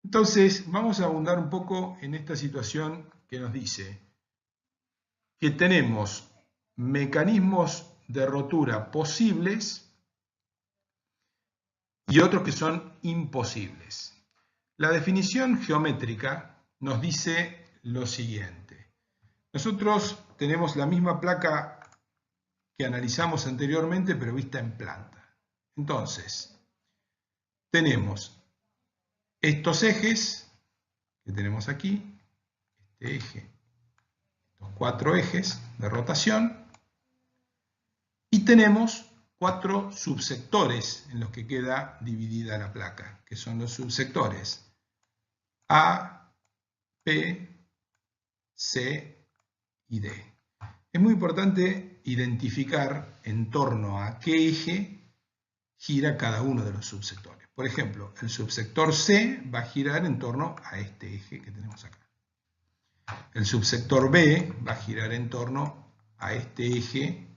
Entonces, vamos a abundar un poco en esta situación que nos dice que tenemos mecanismos de rotura posibles y otros que son imposibles. La definición geométrica nos dice lo siguiente. Nosotros tenemos la misma placa que analizamos anteriormente, pero vista en planta. Entonces, tenemos estos ejes que tenemos aquí, este eje, estos 4 ejes de rotación, y tenemos 4 subsectores en los que queda dividida la placa, que son los subsectores A, P, C y D. Es muy importante identificar en torno a qué eje gira cada uno de los subsectores. Por ejemplo, el subsector C va a girar en torno a este eje que tenemos acá. El subsector B va a girar en torno a este eje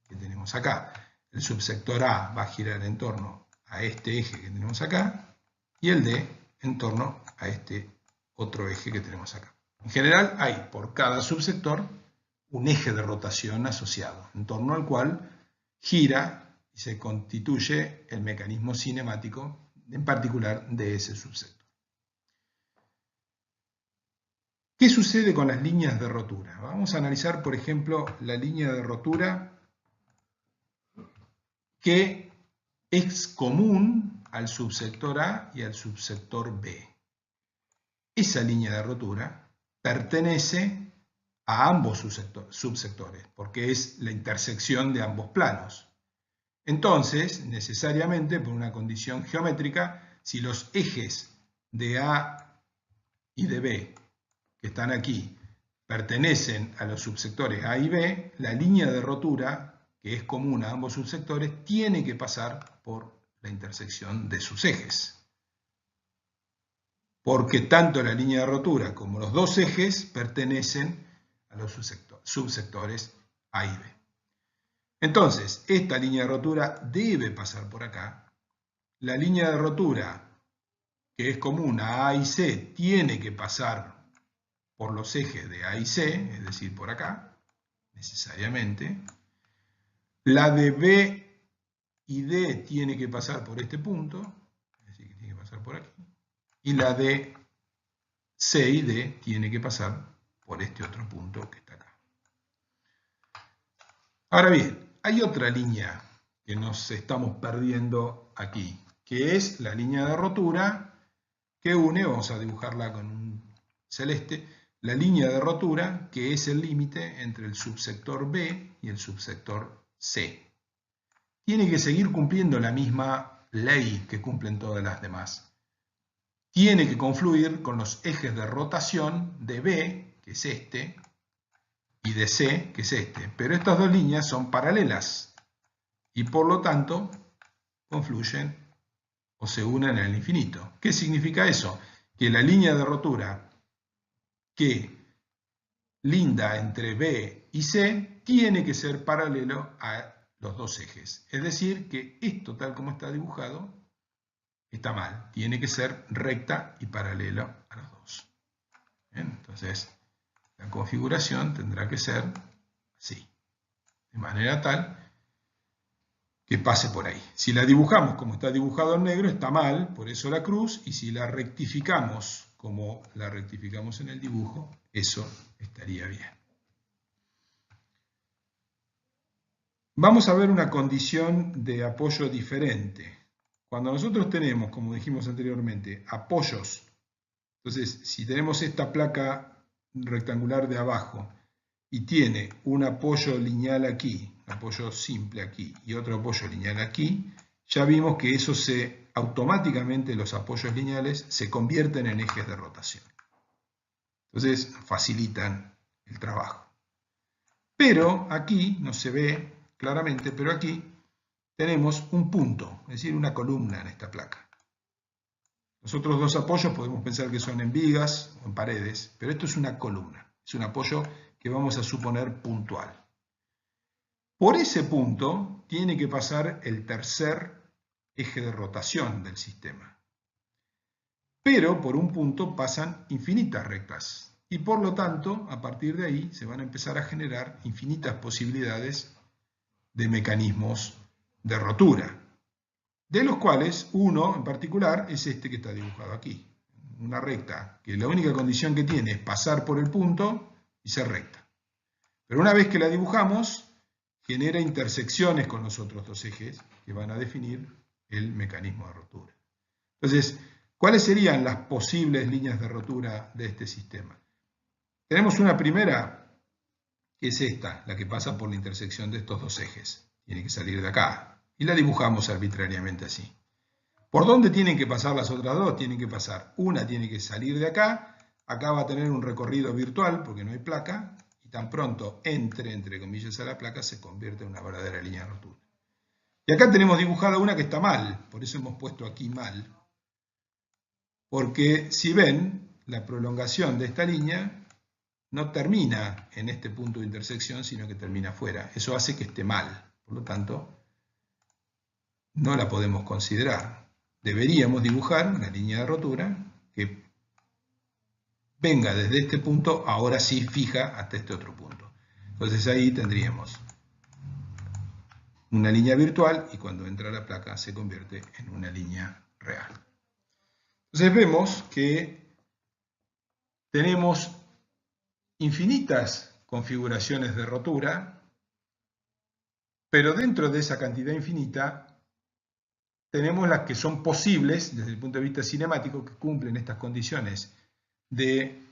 que tenemos acá. El subsector A va a girar en torno a este eje que tenemos acá y el D en torno a este otro eje que tenemos acá. En general hay por cada subsector un eje de rotación asociado, en torno al cual gira y se constituye el mecanismo cinemático, en particular de ese subsector. ¿Qué sucede con las líneas de rotura? Vamos a analizar, por ejemplo, la línea de rotura que es común al subsector A y al subsector B. Esa línea de rotura pertenece a ambos subsectores, porque es la intersección de ambos planos. Entonces, necesariamente, por una condición geométrica, si los ejes de A y de B, que están aquí, pertenecen a los subsectores A y B, la línea de rotura, que es común a ambos subsectores, tiene que pasar por la intersección de sus ejes. Porque tanto la línea de rotura como los dos ejes pertenecen a los subsectores A y B. Entonces, esta línea de rotura debe pasar por acá. La línea de rotura que es común a A y C tiene que pasar por los ejes de A y C, es decir, por acá, necesariamente. La de B y D tiene que pasar por este punto, es decir, que tiene que pasar por aquí. Y la de C y D tiene que pasar por este otro punto que está acá. Ahora bien, hay otra línea que nos estamos perdiendo aquí, que es la línea de rotura que une, vamos a dibujarla con un celeste, la línea de rotura que es el límite entre el subsector B y el subsector C. Tiene que seguir cumpliendo la misma ley que cumplen todas las demás. Tiene que confluir con los ejes de rotación de B, que es este, y de C, que es este. Pero estas dos líneas son paralelas y por lo tanto confluyen o se unen al infinito. ¿Qué significa eso? Que la línea de rotura que linda entre B y C tiene que ser paralelo a los dos ejes. Es decir, que esto tal como está dibujado está mal. Tiene que ser recta y paralelo a los dos. ¿Bien? Entonces, la configuración tendrá que ser así. De manera tal que pase por ahí. Si la dibujamos como está dibujado en negro, está mal, por eso la cruz, y si la rectificamos como la rectificamos en el dibujo, eso estaría bien. Vamos a ver una condición de apoyo diferente. Cuando nosotros tenemos, como dijimos anteriormente, apoyos, entonces si tenemos esta placa rectangular de abajo y tiene un apoyo lineal aquí, un apoyo simple aquí y otro apoyo lineal aquí, ya vimos que eso automáticamente los apoyos lineales se convierten en ejes de rotación. Entonces facilitan el trabajo. Pero aquí no se ve claramente, pero aquí tenemos un punto, es decir, una columna en esta placa. Los otros dos apoyos podemos pensar que son en vigas o en paredes, pero esto es una columna, es un apoyo que vamos a suponer puntual. Por ese punto tiene que pasar el tercer eje de rotación del sistema. pero por un punto pasan infinitas rectas. Y por lo tanto, a partir de ahí se van a empezar a generar infinitas posibilidades de mecanismos de rotura, de los cuales uno en particular es este que está dibujado aquí. Una recta que la única condición que tiene es pasar por el punto y ser recta. Pero una vez que la dibujamos, genera intersecciones con los otros dos ejes que van a definir el mecanismo de rotura. Entonces, ¿cuáles serían las posibles líneas de rotura de este sistema? Tenemos una primera, que es esta, la que pasa por la intersección de estos dos ejes. Tiene que salir de acá. Y la dibujamos arbitrariamente así. ¿Por dónde tienen que pasar las otras dos? Tienen que pasar. Una tiene que salir de acá. Acá va a tener un recorrido virtual porque no hay placa. Y tan pronto entre comillas, a la placa, se convierte en una verdadera línea de rotura. Y acá tenemos dibujada una que está mal. Por eso hemos puesto aquí mal. Porque si ven, la prolongación de esta línea no termina en este punto de intersección, sino que termina afuera. Eso hace que esté mal. Por lo tanto, no la podemos considerar. Deberíamos dibujar una línea de rotura que venga desde este punto, ahora sí fija hasta este otro punto. Entonces ahí tendríamos una línea virtual y cuando entra la placa se convierte en una línea real. Entonces vemos que tenemos infinitas configuraciones de rotura, pero dentro de esa cantidad infinita tenemos las que son posibles desde el punto de vista cinemático, que cumplen estas condiciones de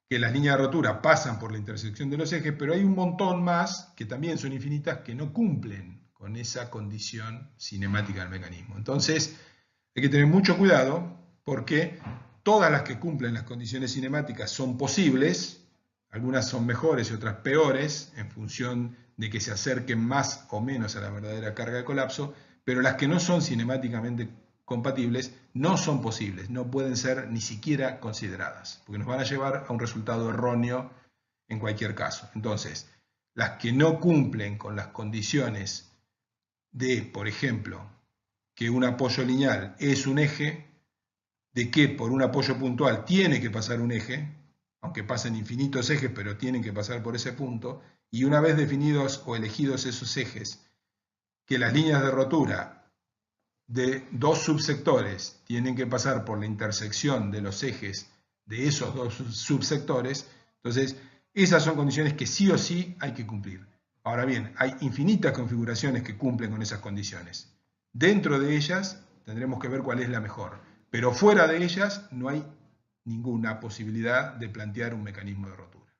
que las líneas de rotura pasan por la intersección de los ejes, pero hay un montón más que también son infinitas que no cumplen con esa condición cinemática del mecanismo. Entonces hay que tener mucho cuidado porque todas las que cumplen las condiciones cinemáticas son posibles. Algunas son mejores y otras peores en función de que se acerquen más o menos a la verdadera carga de colapso, pero las que no son cinemáticamente compatibles no son posibles, no pueden ser ni siquiera consideradas, porque nos van a llevar a un resultado erróneo en cualquier caso. Entonces, las que no cumplen con las condiciones de, por ejemplo, que un apoyo lineal es un eje, de que por un apoyo puntual tiene que pasar un eje, aunque pasen infinitos ejes, pero tienen que pasar por ese punto, y una vez definidos o elegidos esos ejes, que las líneas de rotura de dos subsectores tienen que pasar por la intersección de los ejes de esos dos subsectores, entonces esas son condiciones que sí o sí hay que cumplir. Ahora bien, hay infinitas configuraciones que cumplen con esas condiciones. Dentro de ellas tendremos que ver cuál es la mejor, pero fuera de ellas no hay ninguna posibilidad de plantear un mecanismo de rotura.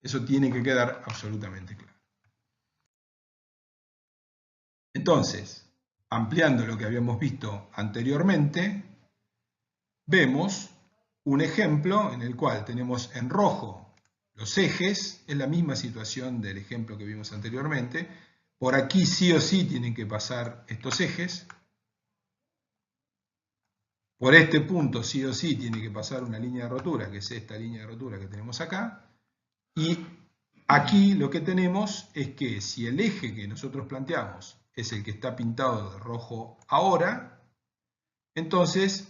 Eso tiene que quedar absolutamente claro. Entonces, ampliando lo que habíamos visto anteriormente, vemos un ejemplo en el cual tenemos en rojo los ejes, es la misma situación del ejemplo que vimos anteriormente. Por aquí sí o sí tienen que pasar estos ejes. Por este punto sí o sí tiene que pasar una línea de rotura, que es esta línea de rotura que tenemos acá. Y aquí lo que tenemos es que si el eje que nosotros planteamos es el que está pintado de rojo ahora, entonces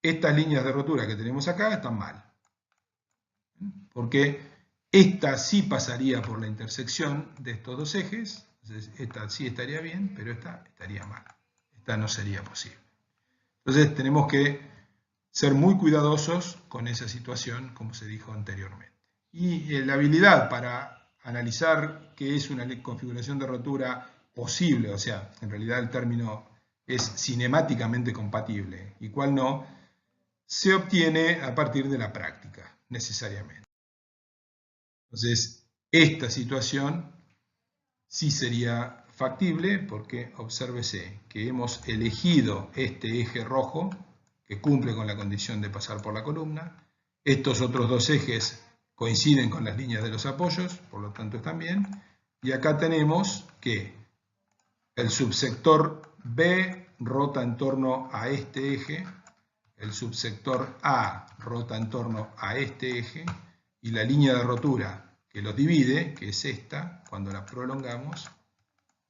estas líneas de rotura que tenemos acá están mal. Porque esta sí pasaría por la intersección de estos dos ejes, entonces esta sí estaría bien, pero esta estaría mal. Esta no sería posible. Entonces tenemos que ser muy cuidadosos con esa situación, como se dijo anteriormente. Y la habilidad para analizar qué es una configuración de rotura posible, o sea, en realidad el término es cinemáticamente compatible y cuál no, se obtiene a partir de la práctica, necesariamente. Entonces, esta situación sí sería factible porque obsérvese que hemos elegido este eje rojo que cumple con la condición de pasar por la columna. Estos otros dos ejes coinciden con las líneas de los apoyos, por lo tanto están bien. Y acá tenemos que el subsector B rota en torno a este eje, el subsector A rota en torno a este eje y la línea de rotura que los divide, que es esta, cuando la prolongamos,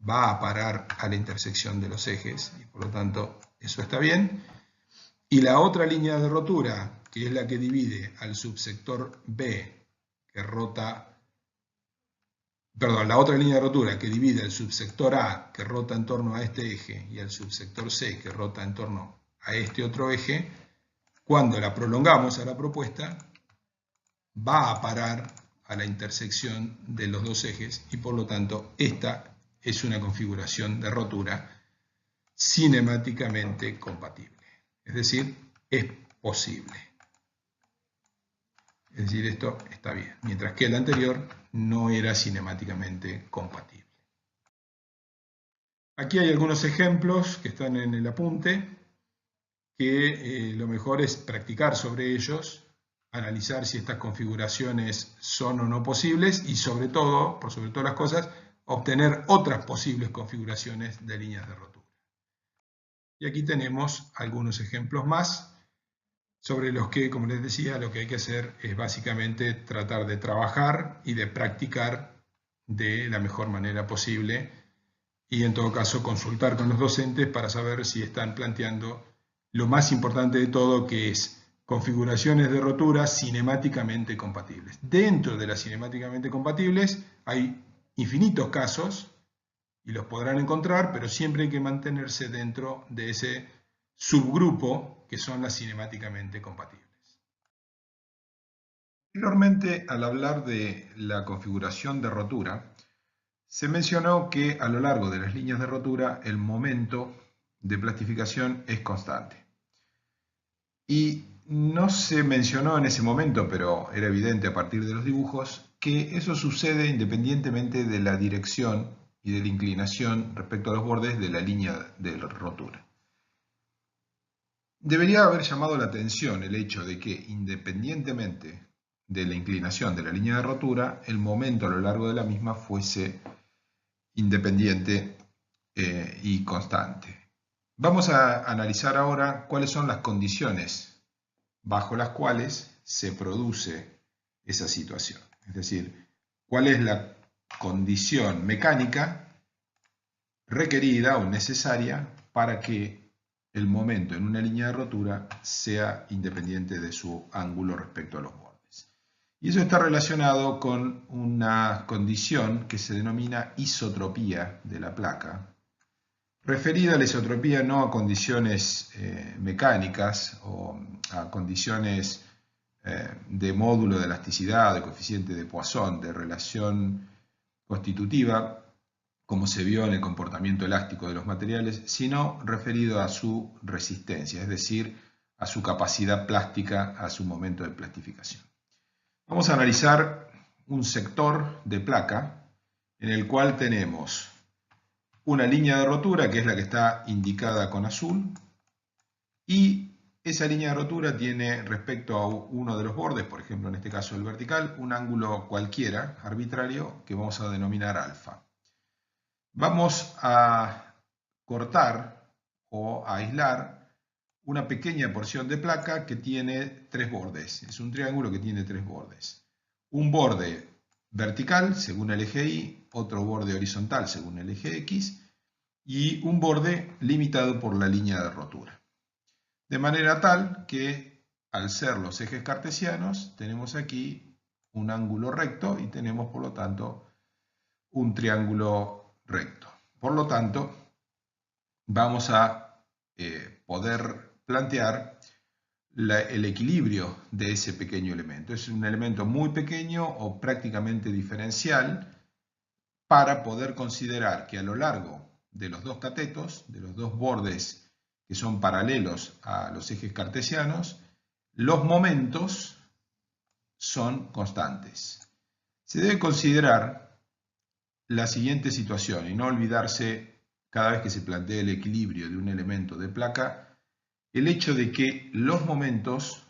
va a parar a la intersección de los ejes y por lo tanto eso está bien. Y la otra línea de rotura, que es la que divide al subsector B, que rota, perdón, la otra línea de rotura que divide al subsector A, que rota en torno a este eje, y al subsector C, que rota en torno a este otro eje, cuando la prolongamos a la propuesta, va a parar a la intersección de los dos ejes y por lo tanto esta es una configuración de rotura cinemáticamente compatible. Es decir, es posible. Es decir, esto está bien, mientras que el anterior no era cinemáticamente compatible. Aquí hay algunos ejemplos que están en el apunte, que lo mejor es practicar sobre ellos, analizar si estas configuraciones son o no posibles y sobre todo, por sobre todas las cosas, obtener otras posibles configuraciones de líneas de rotura. Y aquí tenemos algunos ejemplos más sobre los que, como les decía, lo que hay que hacer es básicamente tratar de trabajar y de practicar de la mejor manera posible y en todo caso consultar con los docentes para saber si están planteando lo más importante de todo, que es configuraciones de rotura cinemáticamente compatibles. Dentro de las cinemáticamente compatibles hay infinitos casos y los podrán encontrar, pero siempre hay que mantenerse dentro de ese subgrupo que son las cinemáticamente compatibles. Anteriormente, al hablar de la configuración de rotura, se mencionó que a lo largo de las líneas de rotura el momento de plastificación es constante. Y no se mencionó en ese momento, pero era evidente a partir de los dibujos, que eso sucede independientemente de la dirección y de la inclinación respecto a los bordes de la línea de rotura. Debería haber llamado la atención el hecho de que, independientemente de la inclinación de la línea de rotura, el momento a lo largo de la misma fuese independiente y constante. Vamos a analizar ahora cuáles son las condiciones bajo las cuales se produce esa situación. Es decir, cuál es la condición mecánica requerida o necesaria para que el momento en una línea de rotura sea independiente de su ángulo respecto a los bordes. Y eso está relacionado con una condición que se denomina isotropía de la placa, referida a la isotropía no a condiciones mecánicas o a condiciones de módulo de elasticidad, de coeficiente de Poisson, de relación constitutiva, como se vio en el comportamiento elástico de los materiales, sino referido a su resistencia, es decir, a su capacidad plástica, a su momento de plastificación. Vamos a analizar un sector de placa en el cual tenemos una línea de rotura, que es la que está indicada con azul, y esa línea de rotura tiene respecto a uno de los bordes, por ejemplo en este caso el vertical, un ángulo cualquiera, arbitrario, que vamos a denominar alfa. Vamos a cortar o a aislar una pequeña porción de placa que tiene tres bordes. Es un triángulo que tiene tres bordes. Un borde vertical según el eje Y, otro borde horizontal según el eje X y un borde limitado por la línea de rotura. De manera tal que al ser los ejes cartesianos tenemos aquí un ángulo recto y tenemos por lo tanto un triángulo recto. Por lo tanto, vamos a poder plantear el equilibrio de ese pequeño elemento. Es un elemento muy pequeño o prácticamente diferencial para poder considerar que a lo largo de los dos catetos, de los dos bordes que son paralelos a los ejes cartesianos, los momentos son constantes. Se debe considerar la siguiente situación y no olvidarse cada vez que se plantee el equilibrio de un elemento de placa, el hecho de que los momentos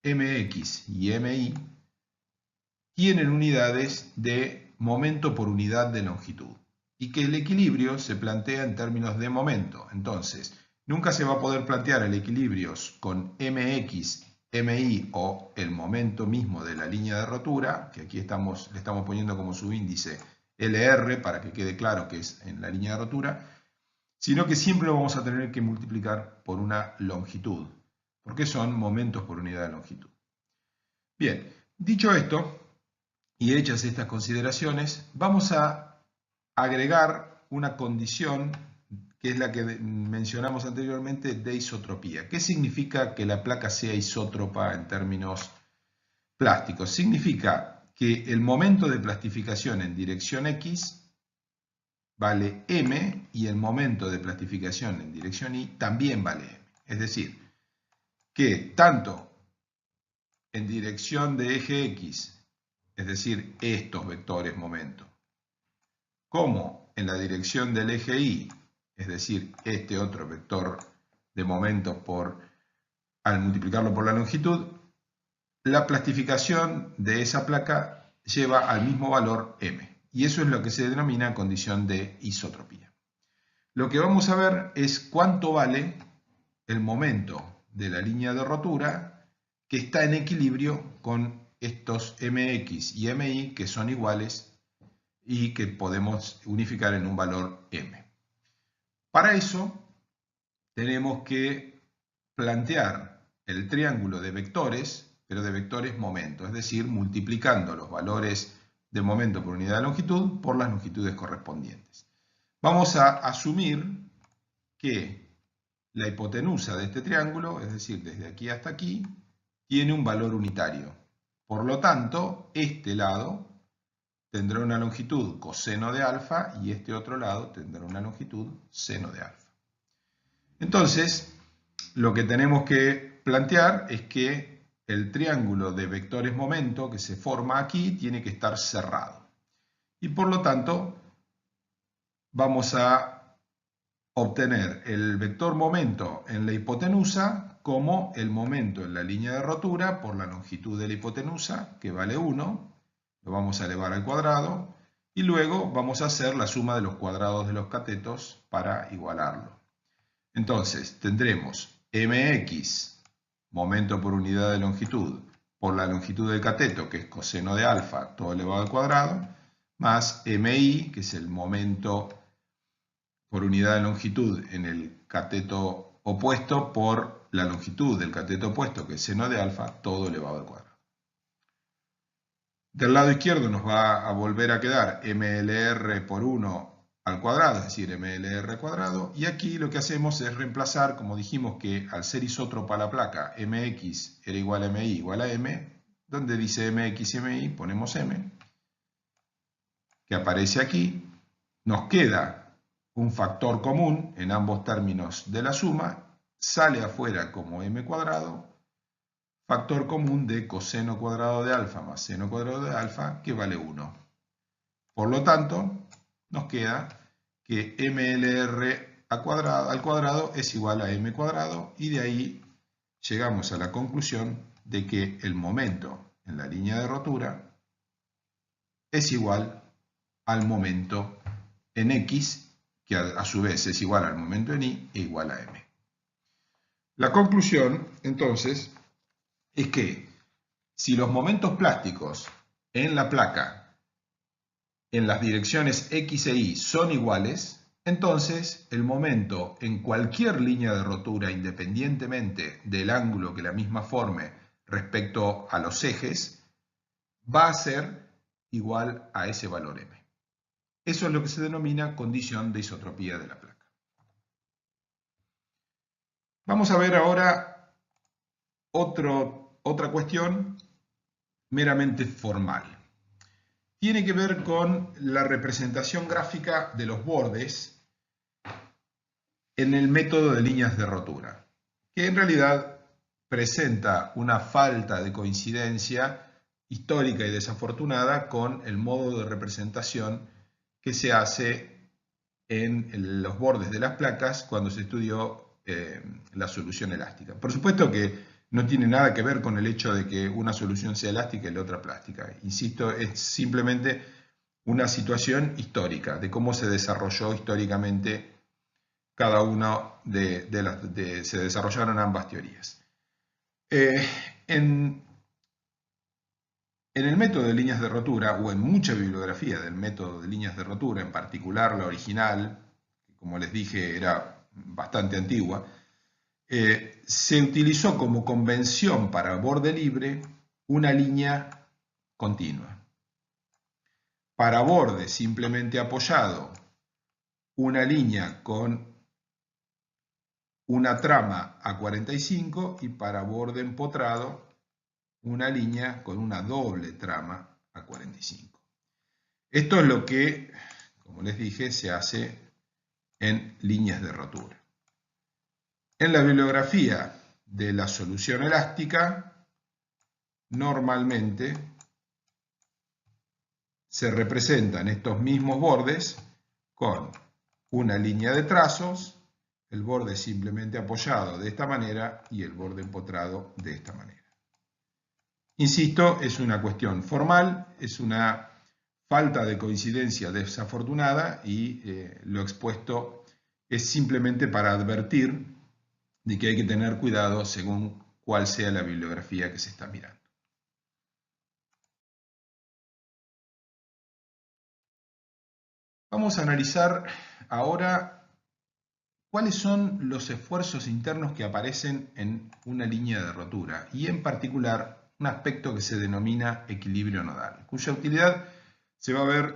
mx y mi tienen unidades de momento por unidad de longitud y que el equilibrio se plantea en términos de momento. Entonces, nunca se va a poder plantear el equilibrio con mx, mi o el momento mismo de la línea de rotura, que aquí le estamos poniendo como subíndice LR para que quede claro que es en la línea de rotura, sino que siempre lo vamos a tener que multiplicar por una longitud. porque son momentos por unidad de longitud. Bien, dicho esto y hechas estas consideraciones, vamos a agregar una condición que es la que mencionamos anteriormente de isotropía. ¿Qué significa que la placa sea isótropa en términos plásticos? Significa que el momento de plastificación en dirección X vale m y el momento de plastificación en dirección Y también vale m. Es decir, que tanto en dirección de eje X, es decir, estos vectores momento, como en la dirección del eje Y, es decir, este otro vector de momento al multiplicarlo por la longitud, la plastificación de esa placa lleva al mismo valor m. Y eso es lo que se denomina condición de isotropía. Lo que vamos a ver es cuánto vale el momento de la línea de rotura que está en equilibrio con estos mx y mi que son iguales y que podemos unificar en un valor m. Para eso tenemos que plantear el triángulo de vectores, pero de vectores momento, es decir, multiplicando los valores de momento por unidad de longitud por las longitudes correspondientes. Vamos a asumir que la hipotenusa de este triángulo, es decir, desde aquí hasta aquí, tiene un valor unitario. Por lo tanto, este lado tendrá una longitud coseno de alfa y este otro lado tendrá una longitud seno de alfa. Entonces, lo que tenemos que plantear es que el triángulo de vectores momento que se forma aquí tiene que estar cerrado. Y por lo tanto, vamos a obtener el vector momento en la hipotenusa como el momento en la línea de rotura por la longitud de la hipotenusa, que vale 1, lo vamos a elevar al cuadrado, y luego vamos a hacer la suma de los cuadrados de los catetos para igualarlo. Entonces, tendremos mx, momento por unidad de longitud, por la longitud del cateto, que es coseno de alfa, todo elevado al cuadrado, más mi, que es el momento por unidad de longitud en el cateto opuesto, por la longitud del cateto opuesto, que es seno de alfa, todo elevado al cuadrado. Del lado izquierdo nos va a volver a quedar mLr por 1 al cuadrado, es decir, mLr al cuadrado, y aquí lo que hacemos es reemplazar, como dijimos que al ser isótropa la placa, mx era igual a mi igual a m, donde dice mx y mi ponemos m, que aparece aquí, nos queda un factor común en ambos términos de la suma, sale afuera como m cuadrado, factor común de coseno cuadrado de alfa más seno cuadrado de alfa, que vale 1. Por lo tanto, nos queda que mLr al cuadrado es igual a m cuadrado, y de ahí llegamos a la conclusión de que el momento en la línea de rotura es igual al momento en x, que a su vez es igual al momento en y, e igual a m. La conclusión, entonces, es que si los momentos plásticos en la placa en las direcciones X e Y son iguales, entonces el momento en cualquier línea de rotura, independientemente del ángulo que la misma forme respecto a los ejes, va a ser igual a ese valor m. Eso es lo que se denomina condición de isotropía de la placa. Vamos a ver ahora otra cuestión meramente formal. Tiene que ver con la representación gráfica de los bordes en el método de líneas de rotura, que en realidad presenta una falta de coincidencia histórica y desafortunada con el modo de representación que se hace en los bordes de las placas cuando se estudió la solución elástica. Por supuesto que no tiene nada que ver con el hecho de que una solución sea elástica y la otra plástica. Insisto, es simplemente una situación histórica de cómo se desarrolló históricamente cada una se desarrollaron ambas teorías. En el método de líneas de rotura, o en mucha bibliografía del método de líneas de rotura, en particular la original, que como les dije era bastante antigua, se utilizó como convención para borde libre una línea continua. Para borde simplemente apoyado, una línea con una trama a 45 y para borde empotrado, una línea con una doble trama a 45. Esto es lo que, como les dije, se hace en líneas de rotura. En la bibliografía de la solución elástica, normalmente se representan estos mismos bordes con una línea de trazos, el borde simplemente apoyado de esta manera y el borde empotrado de esta manera. Insisto, es una cuestión formal, es una falta de coincidencia desafortunada y lo expuesto es simplemente para advertir de que hay que tener cuidado según cuál sea la bibliografía que se está mirando. Vamos a analizar ahora cuáles son los esfuerzos internos que aparecen en una línea de rotura y en particular un aspecto que se denomina equilibrio nodal, cuya utilidad se va a ver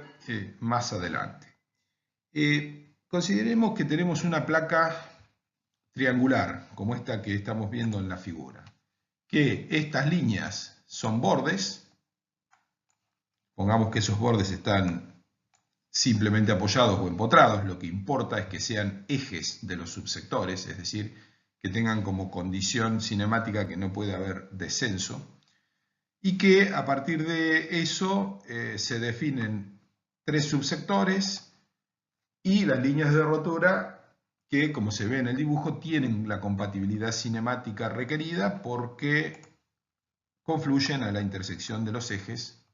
más adelante. Consideremos que tenemos una placa triangular, como esta que estamos viendo en la figura, que estas líneas son bordes, pongamos que esos bordes están simplemente apoyados o empotrados, lo que importa es que sean ejes de los subsectores, es decir, que tengan como condición cinemática que no puede haber descenso, y que a partir de eso se definen tres subsectores y las líneas de rotura que, como se ve en el dibujo, tienen la compatibilidad cinemática requerida porque confluyen a la intersección de los ejes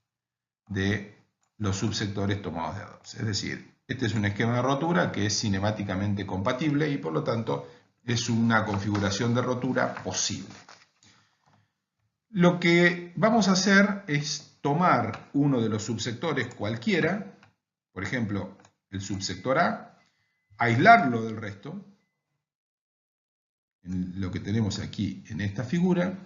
de los subsectores tomados de A2. Es decir, este es un esquema de rotura que es cinemáticamente compatible y por lo tanto es una configuración de rotura posible. Lo que vamos a hacer es tomar uno de los subsectores cualquiera, por ejemplo, el subsector A, aislarlo del resto, en lo que tenemos aquí en esta figura,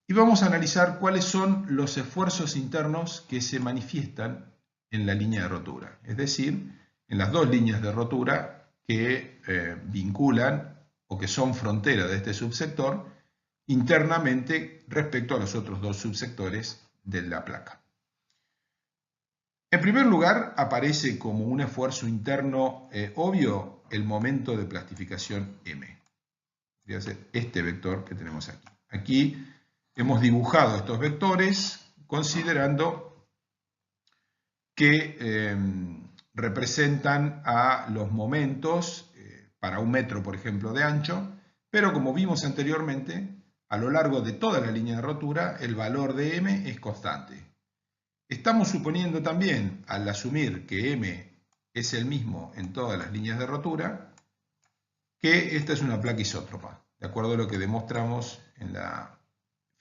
y vamos a analizar cuáles son los esfuerzos internos que se manifiestan en la línea de rotura, es decir, en las dos líneas de rotura que vinculan o que son frontera de este subsector internamente respecto a los otros dos subsectores de la placa. En primer lugar, aparece como un esfuerzo interno obvio el momento de plastificación M. Voy a hacer este vector que tenemos aquí. Aquí hemos dibujado estos vectores considerando que representan a los momentos para un metro, por ejemplo, de ancho, pero como vimos anteriormente, a lo largo de toda la línea de rotura, el valor de M es constante. Estamos suponiendo también, al asumir que M es el mismo en todas las líneas de rotura, que esta es una placa isótropa, de acuerdo a lo que demostramos en la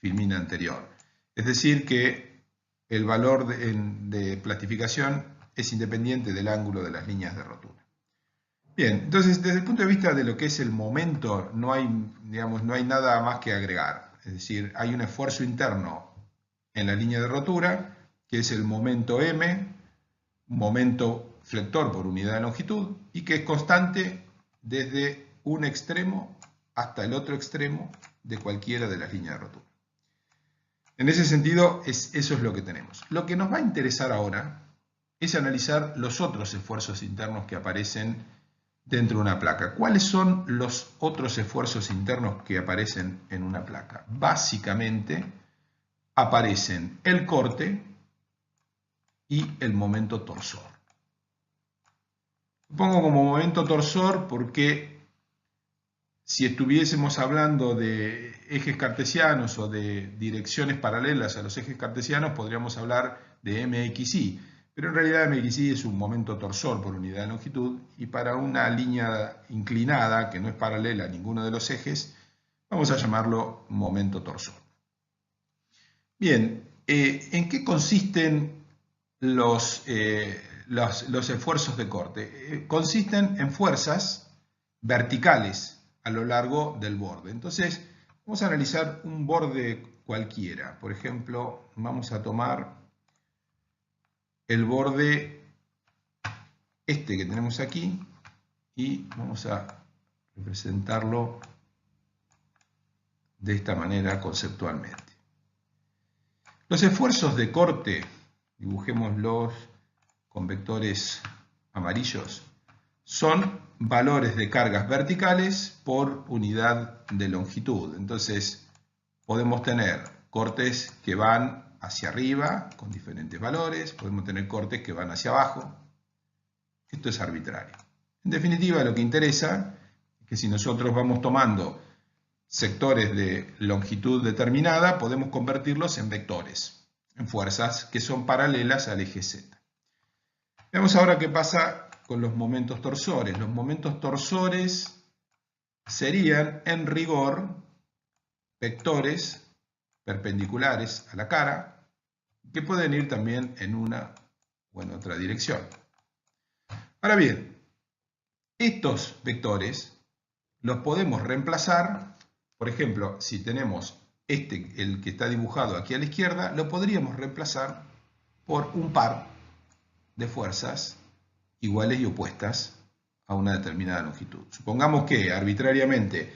filmina anterior. Es decir, que el valor de plastificación es independiente del ángulo de las líneas de rotura. Bien, entonces desde el punto de vista de lo que es el momento, no hay nada más que agregar. Es decir, hay un esfuerzo interno en la línea de rotura, que es el momento M, momento flector por unidad de longitud, y que es constante desde un extremo hasta el otro extremo de cualquiera de las líneas de rotura. En ese sentido, eso es lo que tenemos. Lo que nos va a interesar ahora es analizar los otros esfuerzos internos que aparecen dentro de una placa. ¿Cuáles son los otros esfuerzos internos que aparecen en una placa? Básicamente aparecen el corte y el momento torsor. Lo pongo como momento torsor porque si estuviésemos hablando de ejes cartesianos o de direcciones paralelas a los ejes cartesianos, podríamos hablar de MXY. Pero en realidad MXY es un momento torsor por unidad de longitud y para una línea inclinada que no es paralela a ninguno de los ejes, vamos a llamarlo momento torsor. Bien, ¿en qué consisten los esfuerzos de corte? Consisten en fuerzas verticales a lo largo del borde. Entonces, vamos a analizar un borde cualquiera. Por ejemplo, vamos a tomar el borde este que tenemos aquí y vamos a representarlo de esta manera conceptualmente. Los esfuerzos de corte, dibujémoslos con vectores amarillos, son valores de cargas verticales por unidad de longitud. Entonces, podemos tener cortes que van hacia arriba con diferentes valores, podemos tener cortes que van hacia abajo. Esto es arbitrario. En definitiva, lo que interesa es que si nosotros vamos tomando sectores de longitud determinada, podemos convertirlos en vectores, en fuerzas que son paralelas al eje Z. Veamos ahora qué pasa con los momentos torsores. Los momentos torsores serían, en rigor, vectores perpendiculares a la cara, que pueden ir también en una o en otra dirección. Ahora bien, estos vectores los podemos reemplazar. Por ejemplo, si tenemos el que está dibujado aquí a la izquierda, lo podríamos reemplazar por un par de fuerzas iguales y opuestas a una determinada longitud. Supongamos que arbitrariamente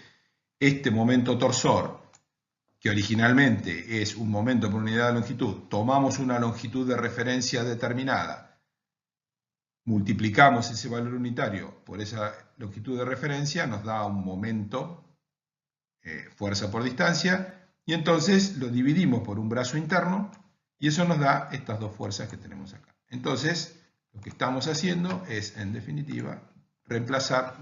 este momento torsor, que originalmente es un momento por unidad de longitud, tomamos una longitud de referencia determinada, multiplicamos ese valor unitario por esa longitud de referencia, nos da un momento, fuerza por distancia, y entonces lo dividimos por un brazo interno y eso nos da estas dos fuerzas que tenemos acá. Entonces, lo que estamos haciendo es, en definitiva, reemplazar,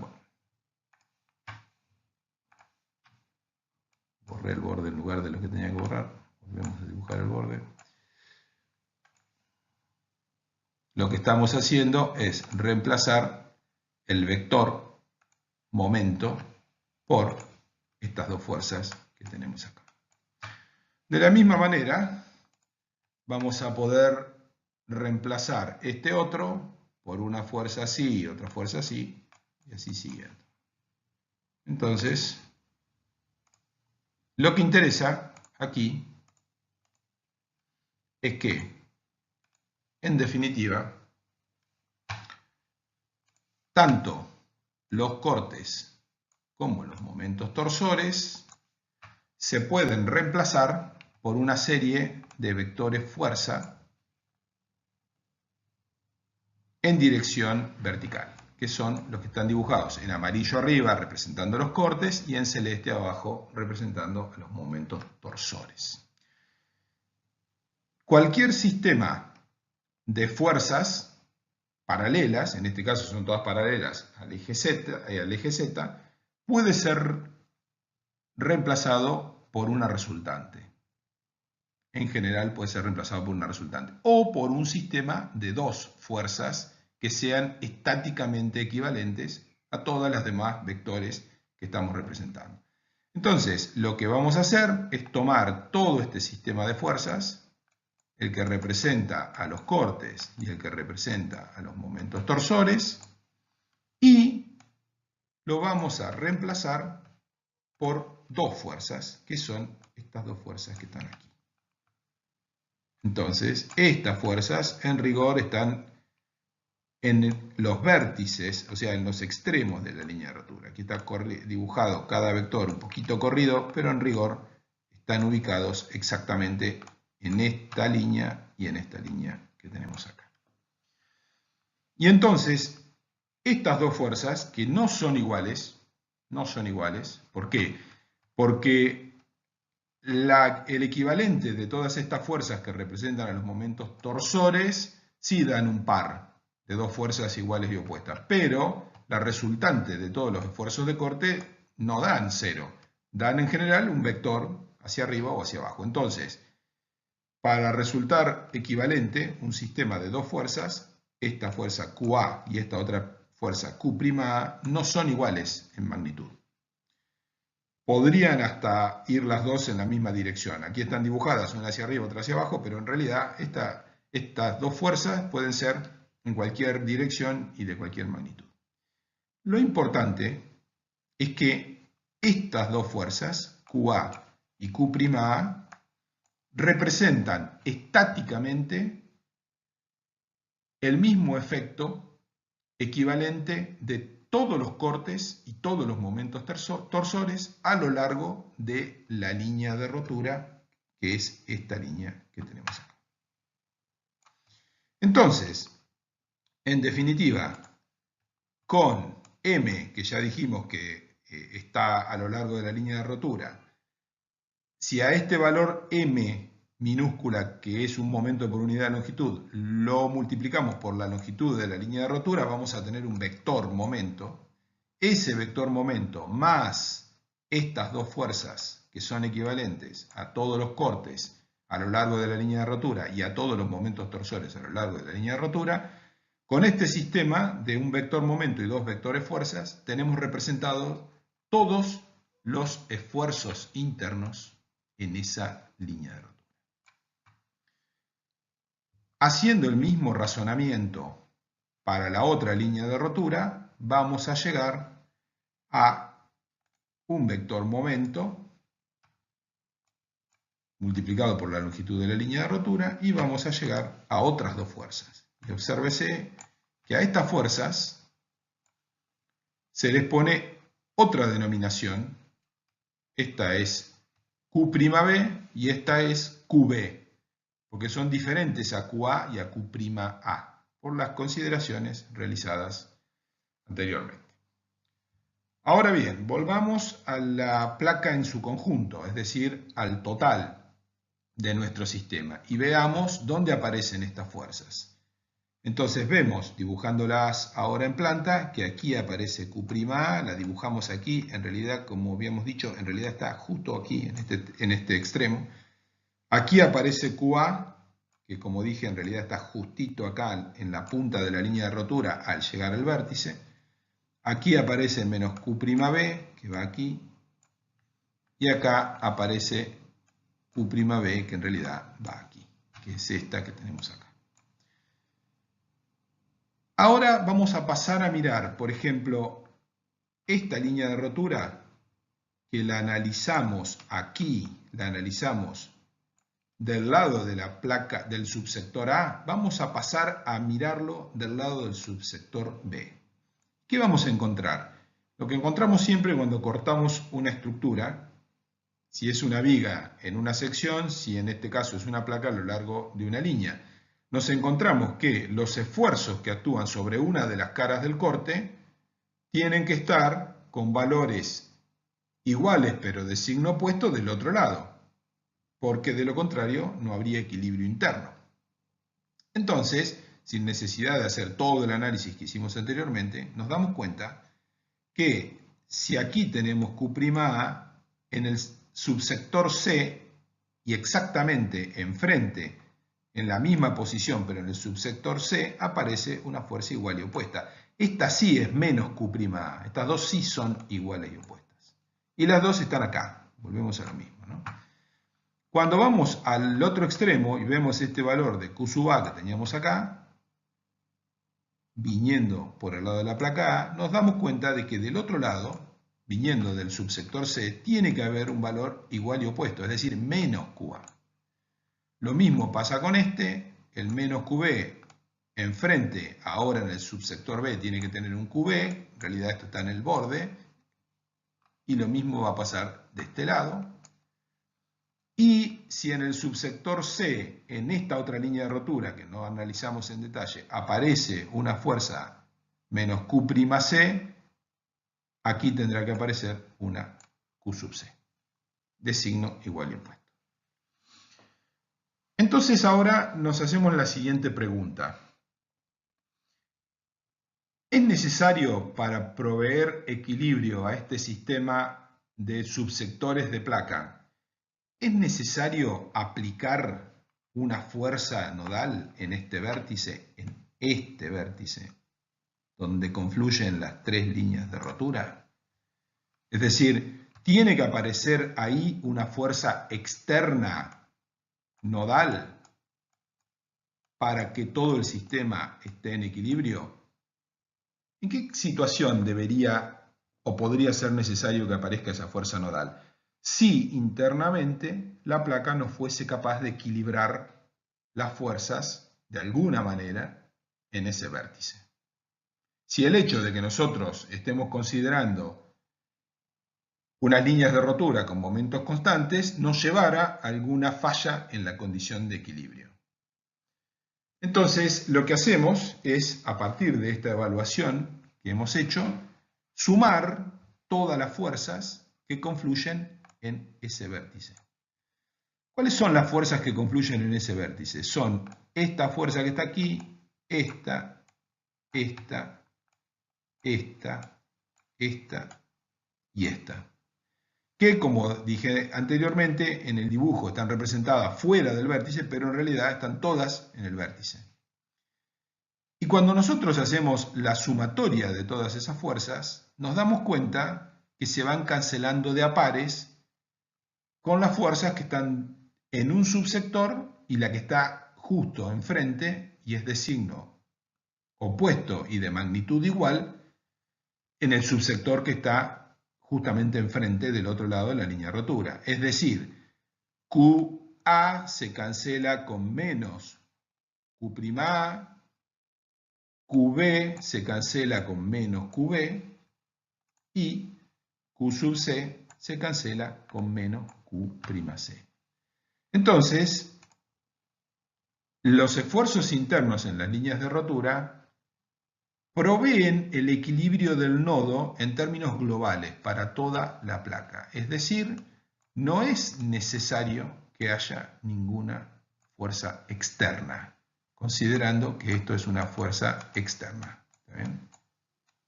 borré el borde en lugar de lo que tenía que borrar, volvemos a dibujar el borde. Lo que estamos haciendo es reemplazar el vector momento por estas dos fuerzas que tenemos acá. De la misma manera, vamos a poder reemplazar este otro por una fuerza así y otra fuerza así, y así siguiendo. Entonces, lo que interesa aquí es que, en definitiva, tanto los cortes como los momentos torsores se pueden reemplazar por una serie de vectores fuerza en dirección vertical, que son los que están dibujados en amarillo arriba representando los cortes y en celeste abajo representando los momentos torsores. Cualquier sistema de fuerzas paralelas, en este caso son todas paralelas al eje Z, puede ser reemplazado por una resultante. En general puede ser reemplazado por una resultante. O por un sistema de dos fuerzas que sean estáticamente equivalentes a todas las demás vectores que estamos representando. Entonces, lo que vamos a hacer es tomar todo este sistema de fuerzas, el que representa a los cortes y el que representa a los momentos torsores, y lo vamos a reemplazar por dos fuerzas, que son estas dos fuerzas que están aquí. Entonces, estas fuerzas en rigor están en los vértices, o sea, en los extremos de la línea de rotura. Aquí está dibujado cada vector un poquito corrido, pero en rigor están ubicados exactamente en esta línea y en esta línea que tenemos acá. Y entonces, estas dos fuerzas, que no son iguales, ¿por qué? Porque el equivalente de todas estas fuerzas que representan a los momentos torsores sí dan un par de dos fuerzas iguales y opuestas, pero la resultante de todos los esfuerzos de corte no dan cero, dan en general un vector hacia arriba o hacia abajo. Entonces, para resultar equivalente un sistema de dos fuerzas, esta fuerza QA y esta otra fuerza Q'A no son iguales en magnitud. Podrían hasta ir las dos en la misma dirección. Aquí están dibujadas, una hacia arriba, otra hacia abajo, pero en realidad estas dos fuerzas pueden ser en cualquier dirección y de cualquier magnitud. Lo importante es que estas dos fuerzas, QA y Q'A, representan estáticamente el mismo efecto equivalente de todos los cortes y todos los momentos torsores a lo largo de la línea de rotura, que es esta línea que tenemos acá. Entonces, en definitiva, con M, que ya dijimos que está a lo largo de la línea de rotura, si a este valor M minúscula, que es un momento por unidad de longitud, lo multiplicamos por la longitud de la línea de rotura, vamos a tener un vector momento. Ese vector momento más estas dos fuerzas, que son equivalentes a todos los cortes a lo largo de la línea de rotura y a todos los momentos torsores a lo largo de la línea de rotura, con este sistema de un vector momento y dos vectores fuerzas, tenemos representados todos los esfuerzos internos en esa línea de rotura. Haciendo el mismo razonamiento para la otra línea de rotura, vamos a llegar a un vector momento multiplicado por la longitud de la línea de rotura y vamos a llegar a otras dos fuerzas. Y obsérvese que a estas fuerzas se les pone otra denominación. Esta es Q'B y esta es QB, porque son diferentes a QA y a Q'A, por las consideraciones realizadas anteriormente. Ahora bien, volvamos a la placa en su conjunto, es decir, al total de nuestro sistema, y veamos dónde aparecen estas fuerzas. Entonces vemos, dibujándolas ahora en planta, que aquí aparece Q'A, la dibujamos aquí, en realidad, como habíamos dicho, en realidad está justo aquí, en este extremo. Aquí aparece QA, que como dije, en realidad está justito acá, en la punta de la línea de rotura, al llegar al vértice. Aquí aparece menos Q'B, que va aquí, y acá aparece Q'B, que en realidad va aquí, que es esta que tenemos acá. Ahora vamos a pasar a mirar, por ejemplo, esta línea de rotura, que la analizamos aquí, la analizamos del lado de la placa del subsector A, vamos a pasar a mirarlo del lado del subsector B. ¿Qué vamos a encontrar? Lo que encontramos siempre cuando cortamos una estructura, si es una viga en una sección, si en este caso es una placa a lo largo de una línea, nos encontramos que los esfuerzos que actúan sobre una de las caras del corte tienen que estar con valores iguales pero de signo opuesto del otro lado, porque de lo contrario no habría equilibrio interno. Entonces, sin necesidad de hacer todo el análisis que hicimos anteriormente, nos damos cuenta que si aquí tenemos Q'A, en el subsector C, y exactamente enfrente, en la misma posición, pero en el subsector C, aparece una fuerza igual y opuesta. Esta sí es menos Q'A, estas dos sí son iguales y opuestas. Y las dos están acá, volvemos a lo mismo, ¿no? Cuando vamos al otro extremo y vemos este valor de Q sub A que teníamos acá, viniendo por el lado de la placa A, nos damos cuenta de que del otro lado, viniendo del subsector C, tiene que haber un valor igual y opuesto, es decir, menos QA. Lo mismo pasa con este, el menos QB enfrente, ahora en el subsector B tiene que tener un QB, en realidad esto está en el borde, y lo mismo va a pasar de este lado. Y si en el subsector C, en esta otra línea de rotura que no analizamos en detalle, aparece una fuerza menos Q'C, aquí tendrá que aparecer una Q sub C, de signo igual y opuesto. Entonces ahora nos hacemos la siguiente pregunta. ¿Es necesario para proveer equilibrio a este sistema de subsectores de placa, es necesario aplicar una fuerza nodal en este vértice, donde confluyen las tres líneas de rotura? Es decir, ¿tiene que aparecer ahí una fuerza externa nodal para que todo el sistema esté en equilibrio? ¿En qué situación debería o podría ser necesario que aparezca esa fuerza nodal, si internamente la placa no fuese capaz de equilibrar las fuerzas de alguna manera en ese vértice. Si el hecho de que nosotros estemos considerando unas líneas de rotura con momentos constantes nos llevara a alguna falla en la condición de equilibrio. Entonces, lo que hacemos es, a partir de esta evaluación que hemos hecho, sumar todas las fuerzas que confluyen en ese vértice. ¿Cuáles son las fuerzas que confluyen en ese vértice? Son esta fuerza que está aquí, esta y esta. Que, como dije anteriormente, en el dibujo están representadas fuera del vértice, pero en realidad están todas en el vértice. Y cuando nosotros hacemos la sumatoria de todas esas fuerzas, nos damos cuenta que se van cancelando de a pares con las fuerzas que están en un subsector y la que está justo enfrente y es de signo opuesto y de magnitud igual en el subsector que está justamente enfrente del otro lado de la línea de rotura. Es decir, QA se cancela con menos Q'A, QB se cancela con menos QB y Q sub C se cancela con menos Q'C. Entonces, los esfuerzos internos en las líneas de rotura proveen el equilibrio del nodo en términos globales para toda la placa. Es decir, no es necesario que haya ninguna fuerza externa, considerando que esto es una fuerza externa. ¿Está bien?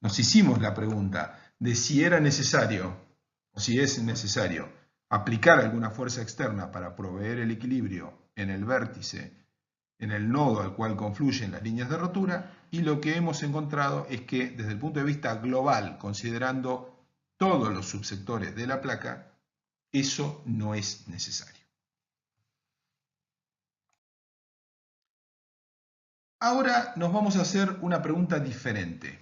Nos hicimos la pregunta de si era necesario o si es necesario aplicar alguna fuerza externa para proveer el equilibrio en el vértice, en el nodo al cual confluyen las líneas de rotura, y lo que hemos encontrado es que desde el punto de vista global, considerando todos los subsectores de la placa, eso no es necesario. Ahora nos vamos a hacer una pregunta diferente.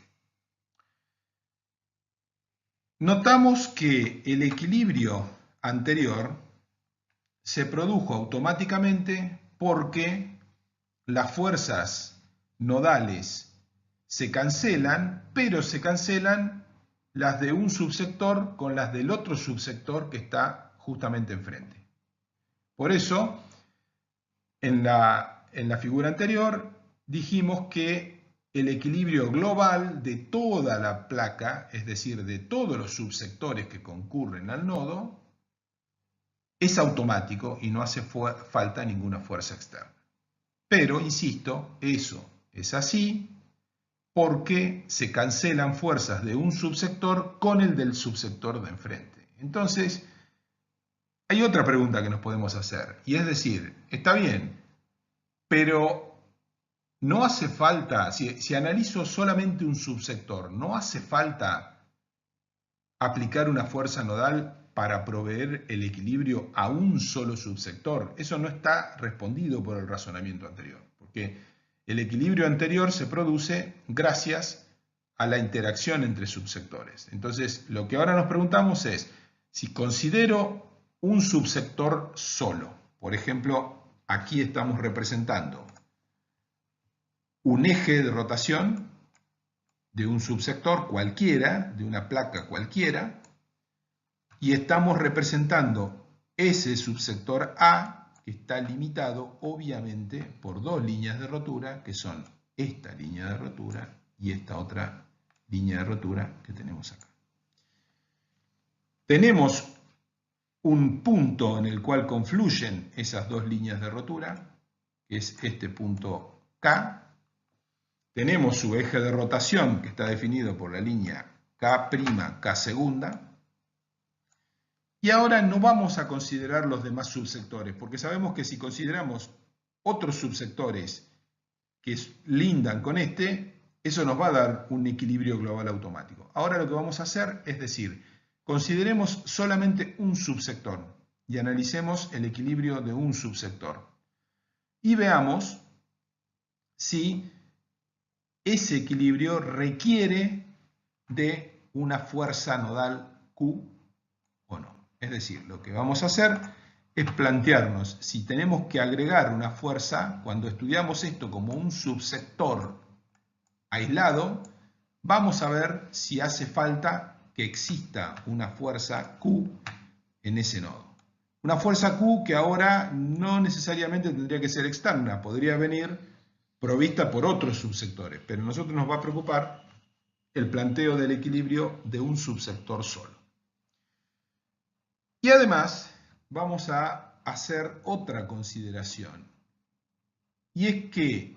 Notamos que el equilibrio anterior se produjo automáticamente porque las fuerzas nodales se cancelan, pero se cancelan las de un subsector con las del otro subsector que está justamente enfrente. Por eso, en la figura anterior dijimos que el equilibrio global de toda la placa, es decir, de todos los subsectores que concurren al nodo, es automático y no hace falta ninguna fuerza externa. Pero, insisto, eso es así porque se cancelan fuerzas de un subsector con el del subsector de enfrente. Entonces, hay otra pregunta que nos podemos hacer, y es decir, está bien, pero no hace falta, si analizo solamente un subsector, no hace falta aplicar una fuerza nodal para proveer el equilibrio a un solo subsector. Eso no está respondido por el razonamiento anterior, porque el equilibrio anterior se produce gracias a la interacción entre subsectores. Entonces, lo que ahora nos preguntamos es, si considero un subsector solo, por ejemplo, aquí estamos representando un eje de rotación de un subsector cualquiera, de una placa cualquiera, y estamos representando ese subsector A que está limitado obviamente por dos líneas de rotura, que son esta línea de rotura y esta otra línea de rotura que tenemos acá. Tenemos un punto en el cual confluyen esas dos líneas de rotura, que es este punto K. Tenemos su eje de rotación que está definido por la línea K', K segunda. Y ahora no vamos a considerar los demás subsectores, porque sabemos que si consideramos otros subsectores que lindan con este, eso nos va a dar un equilibrio global automático. Ahora lo que vamos a hacer es decir, consideremos solamente un subsector y analicemos el equilibrio de un subsector. Y veamos si ese equilibrio requiere de una fuerza nodal Q o no. Es decir, lo que vamos a hacer es plantearnos si tenemos que agregar una fuerza. Cuando estudiamos esto como un subsector aislado, vamos a ver si hace falta que exista una fuerza Q en ese nodo. Una fuerza Q que ahora no necesariamente tendría que ser externa, podría venir provista por otros subsectores, pero a nosotros nos va a preocupar el planteo del equilibrio de un subsector solo. Y además vamos a hacer otra consideración, y es que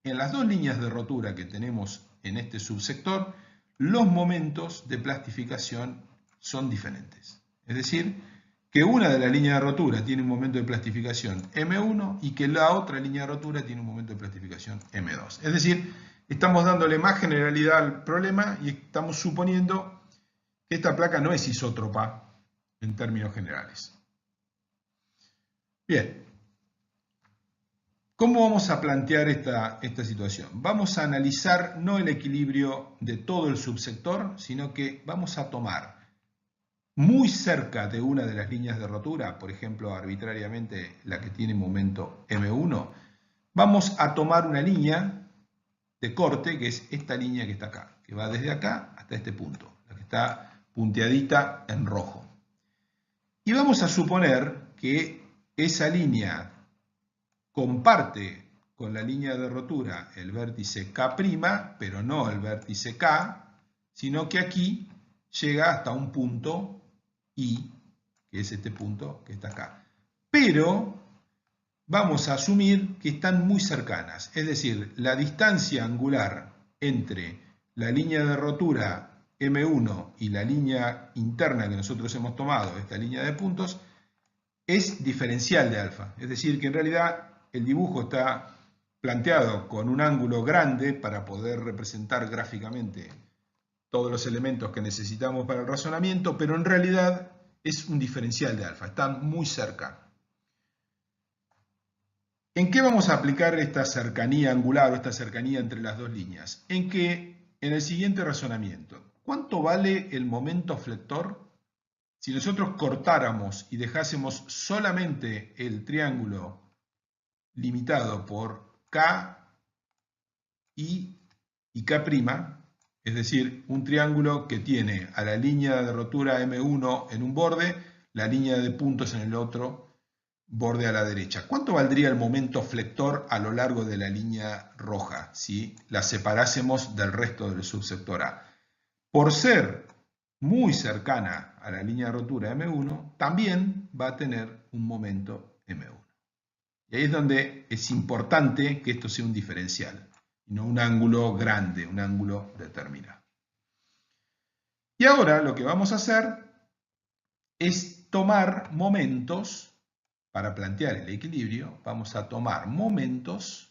en las dos líneas de rotura que tenemos en este subsector, los momentos de plastificación son diferentes. Es decir, que una de las líneas de rotura tiene un momento de plastificación M1 y que la otra línea de rotura tiene un momento de plastificación M2. Es decir, estamos dándole más generalidad al problema y estamos suponiendo que esta placa no es isótropa en términos generales. Bien, ¿cómo vamos a plantear esta situación? Vamos a analizar no el equilibrio de todo el subsector, sino que vamos a tomar muy cerca de una de las líneas de rotura, por ejemplo, arbitrariamente la que tiene momento M1, vamos a tomar una línea de corte, que es esta línea que está acá, que va desde acá hasta este punto, la que está punteadita en rojo. Y vamos a suponer que esa línea comparte con la línea de rotura el vértice K', pero no el vértice K, sino que aquí llega hasta un punto I, que es este punto que está acá. Pero vamos a asumir que están muy cercanas, es decir, la distancia angular entre la línea de rotura M1 y la línea interna que nosotros hemos tomado, esta línea de puntos, es diferencial de alfa. Es decir, que en realidad el dibujo está planteado con un ángulo grande para poder representar gráficamente todos los elementos que necesitamos para el razonamiento, pero en realidad es un diferencial de alfa, están muy cerca. ¿En qué vamos a aplicar esta cercanía angular o esta cercanía entre las dos líneas? En que, en el siguiente razonamiento, ¿cuánto vale el momento flector si nosotros cortáramos y dejásemos solamente el triángulo limitado por K y K'? Es decir, un triángulo que tiene a la línea de rotura M1 en un borde, la línea de puntos en el otro borde a la derecha. ¿Cuánto valdría el momento flector a lo largo de la línea roja si la separásemos del resto del subsector A? Por ser muy cercana a la línea de rotura M1, también va a tener un momento M1. Y ahí es donde es importante que esto sea un diferencial, y no un ángulo grande, un ángulo determinado. Y ahora lo que vamos a hacer es tomar momentos, para plantear el equilibrio, vamos a tomar momentos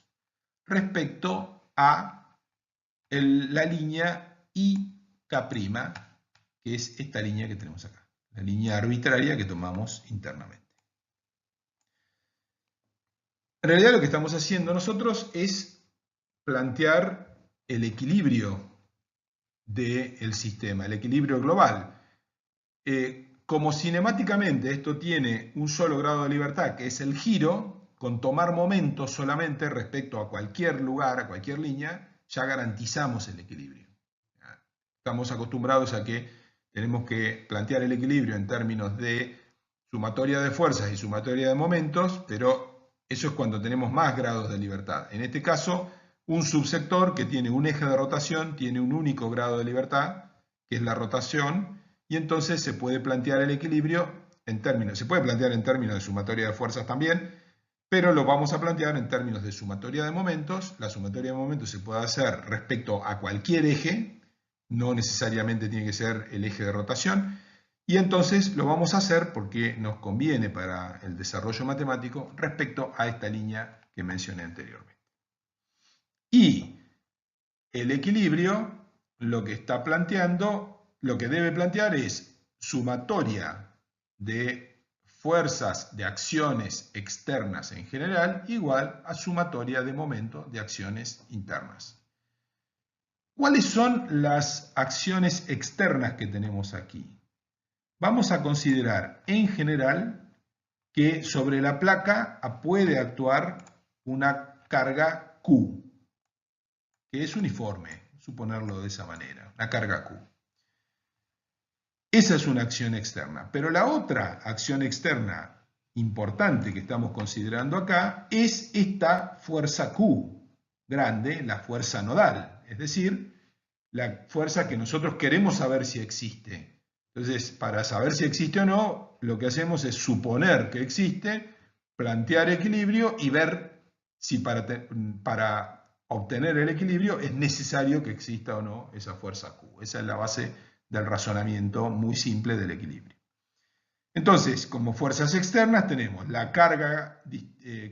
respecto a la línea IK', que es esta línea que tenemos acá, la línea arbitraria que tomamos internamente. En realidad lo que estamos haciendo nosotros es plantear el equilibrio del sistema, el equilibrio global. Como cinemáticamente esto tiene un solo grado de libertad, que es el giro, con tomar momentos solamente respecto a cualquier lugar, a cualquier línea, ya garantizamos el equilibrio. Estamos acostumbrados a que tenemos que plantear el equilibrio en términos de sumatoria de fuerzas y sumatoria de momentos, pero eso es cuando tenemos más grados de libertad. En este caso, un subsector que tiene un eje de rotación tiene un único grado de libertad, que es la rotación, y entonces se puede plantear el equilibrio se puede plantear en términos de sumatoria de fuerzas también, pero lo vamos a plantear en términos de sumatoria de momentos. La sumatoria de momentos se puede hacer respecto a cualquier eje, no necesariamente tiene que ser el eje de rotación, y entonces lo vamos a hacer porque nos conviene para el desarrollo matemático respecto a esta línea que mencioné anteriormente. Y el equilibrio lo que está planteando, lo que debe plantear es sumatoria de fuerzas de acciones externas en general igual a sumatoria de momento de acciones internas. ¿Cuáles son las acciones externas que tenemos aquí? Vamos a considerar en general que sobre la placa puede actuar una carga Q, que es uniforme, suponerlo de esa manera, una carga Q. Esa es una acción externa, pero la otra acción externa importante que estamos considerando acá es esta fuerza Q grande, la fuerza nodal, es decir, la fuerza que nosotros queremos saber si existe. Entonces, para saber si existe o no, lo que hacemos es suponer que existe, plantear equilibrio y ver si para obtener el equilibrio es necesario que exista o no esa fuerza Q. Esa es la base del razonamiento muy simple del equilibrio. Entonces, como fuerzas externas tenemos la carga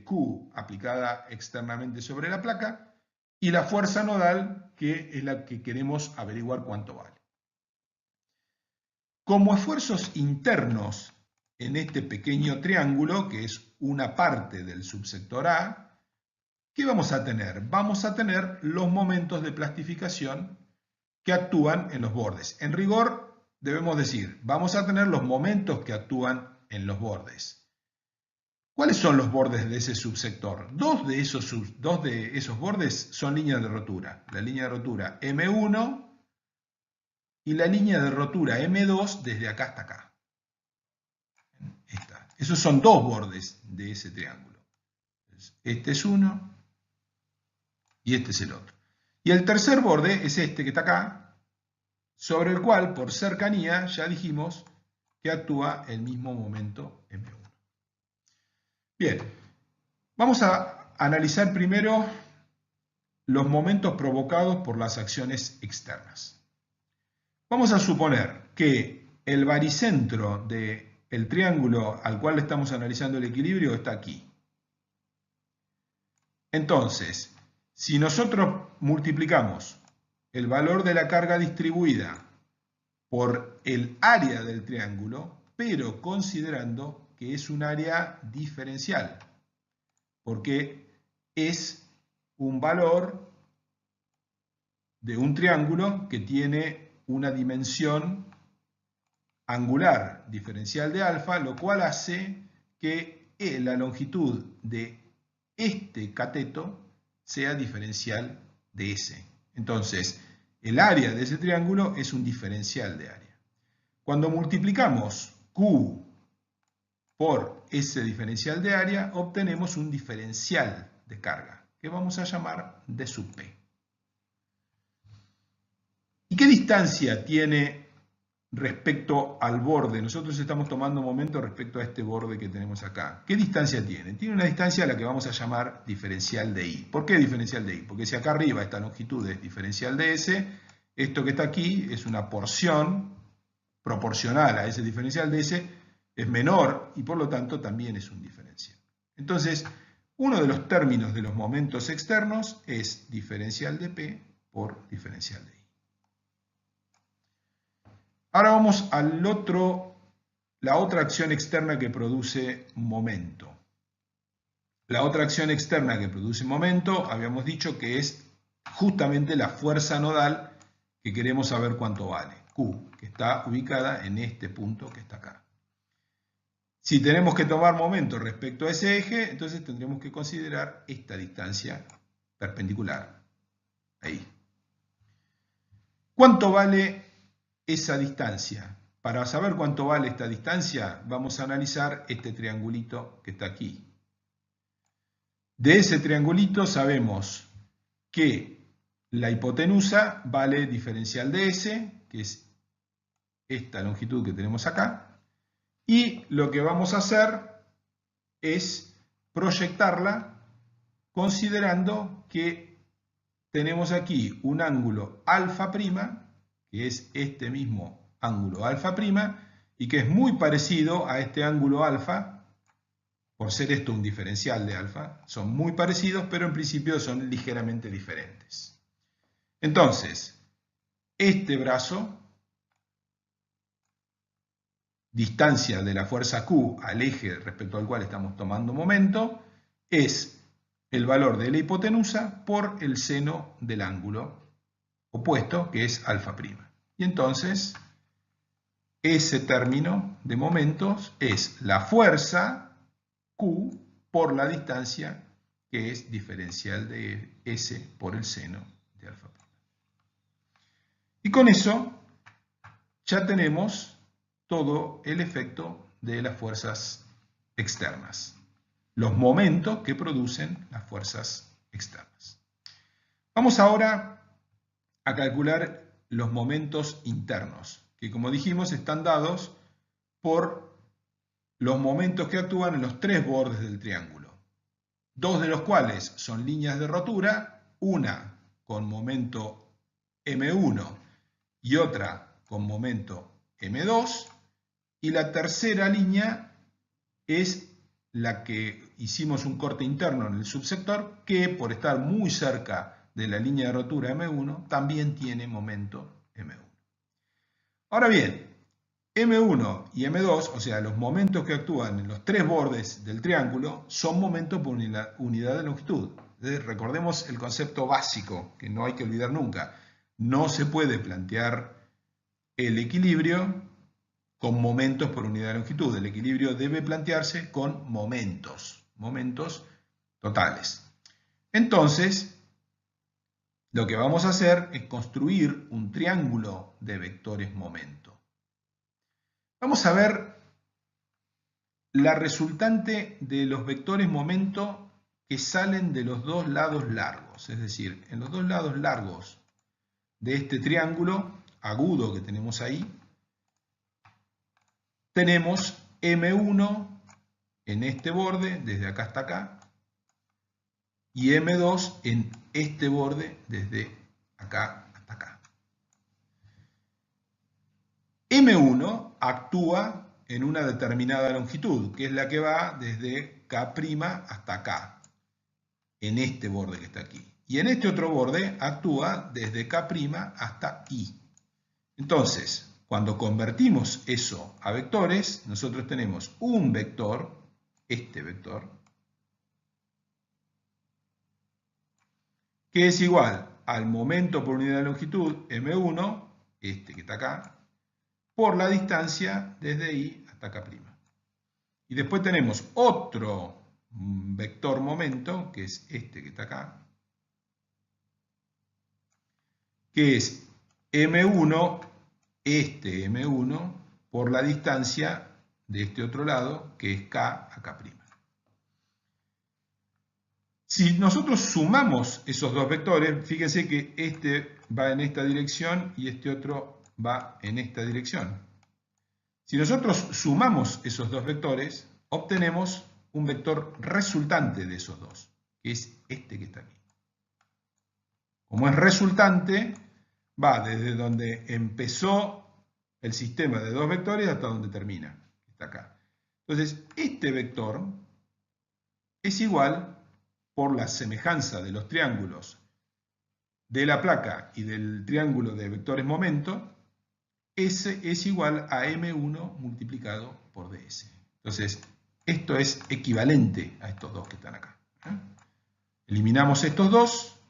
Q aplicada externamente sobre la placa y la fuerza nodal, que es la que queremos averiguar cuánto vale. Como esfuerzos internos en este pequeño triángulo, que es una parte del subsector A, ¿qué vamos a tener? Vamos a tener los momentos de plastificación que actúan en los bordes. En rigor, debemos decir, vamos a tener los momentos que actúan en los bordes. ¿Cuáles son los bordes de ese subsector? Dos de esos bordes son líneas de rotura. La línea de rotura M1 y la línea de rotura M2 desde acá hasta acá. Esos son dos bordes de ese triángulo. Este es uno y este es el otro. Y el tercer borde es este que está acá, sobre el cual, por cercanía, ya dijimos que actúa el mismo momento M1. Bien, vamos a analizar primero los momentos provocados por las acciones externas. Vamos a suponer que el baricentro del triángulo al cual estamos analizando el equilibrio está aquí. Entonces, si nosotros multiplicamos el valor de la carga distribuida por el área del triángulo, pero considerando que es un área diferencial, porque es un valor de un triángulo que tiene una dimensión angular diferencial de alfa, lo cual hace que la longitud de este cateto sea diferencial de ese. Entonces, el área de ese triángulo es un diferencial de área. Cuando multiplicamos Q por ese diferencial de área, obtenemos un diferencial de carga, que vamos a llamar D sub P. ¿Y qué distancia tiene respecto al borde? Nosotros estamos tomando momento respecto a este borde que tenemos acá. ¿Qué distancia tiene? Tiene una distancia a la que vamos a llamar diferencial de I. ¿Por qué diferencial de I? Porque si acá arriba esta longitud es diferencial de S, esto que está aquí es una porción proporcional a ese diferencial de S, es menor y por lo tanto también es un diferencial. Entonces, uno de los términos de los momentos externos es diferencial de P por diferencial de I. Ahora vamos al la otra acción externa que produce momento. La otra acción externa que produce momento, habíamos dicho que es justamente la fuerza nodal que queremos saber cuánto vale, Q, que está ubicada en este punto que está acá. Si tenemos que tomar momento respecto a ese eje, entonces tendremos que considerar esta distancia perpendicular, ahí. ¿Cuánto vale esa distancia? Para saber cuánto vale esta distancia, vamos a analizar este triangulito que está aquí. De ese triangulito sabemos que la hipotenusa vale diferencial de S, que es esta longitud que tenemos acá, y lo que vamos a hacer es proyectarla considerando que tenemos aquí un ángulo alfa prima, que es este mismo ángulo alfa prima, y que es muy parecido a este ángulo alfa, por ser esto un diferencial de alfa, son muy parecidos, pero en principio son ligeramente diferentes. Entonces, este brazo, distancia de la fuerza Q al eje respecto al cual estamos tomando momento, es el valor de la hipotenusa por el seno del ángulo opuesto, que es alfa prima. Y entonces, ese término de momentos es la fuerza Q por la distancia, que es diferencial de S por el seno de alfa prima. Y con eso ya tenemos todo el efecto de las fuerzas externas, los momentos que producen las fuerzas externas. Vamos ahora a calcular los momentos internos, que como dijimos están dados por los momentos que actúan en los tres bordes del triángulo, dos de los cuales son líneas de rotura, una con momento M1 y otra con momento M2, y la tercera línea es la que hicimos un corte interno en el subsector, que por estar muy cerca de la línea de rotura M1, también tiene momento M1. Ahora bien, M1 y M2, o sea, los momentos que actúan en los tres bordes del triángulo, son momentos por unidad de longitud. Recordemos el concepto básico, que no hay que olvidar nunca. No se puede plantear el equilibrio con momentos por unidad de longitud. El equilibrio debe plantearse con momentos totales. Entonces, lo que vamos a hacer es construir un triángulo de vectores momento. Vamos a ver la resultante de los vectores momento que salen de los dos lados largos. Es decir, en los dos lados largos de este triángulo agudo que tenemos ahí, tenemos M1 en este borde, desde acá hasta acá, y M2 en este borde, desde acá hasta acá. M1 actúa en una determinada longitud, que es la que va desde K' hasta acá, en este borde que está aquí. Y en este otro borde actúa desde K' hasta I. Entonces, cuando convertimos eso a vectores, nosotros tenemos un vector, este vector, que es igual al momento por unidad de longitud, M1, este que está acá, por la distancia desde I hasta K'. Y después tenemos otro vector momento, que es este que está acá, que es M1, este M1, por la distancia de este otro lado, que es K a K'. Si nosotros sumamos esos dos vectores, fíjense que este va en esta dirección y este otro va en esta dirección. Si nosotros sumamos esos dos vectores, obtenemos un vector resultante de esos dos, que es este que está aquí. Como es resultante, va desde donde empezó el sistema de dos vectores hasta donde termina, que está acá. Entonces, este vector es igual, por la semejanza de los triángulos de la placa y del triángulo de vectores momento, S es igual a M1 multiplicado por ds. Entonces, esto es equivalente a estos dos que están acá. Eliminamos estos dos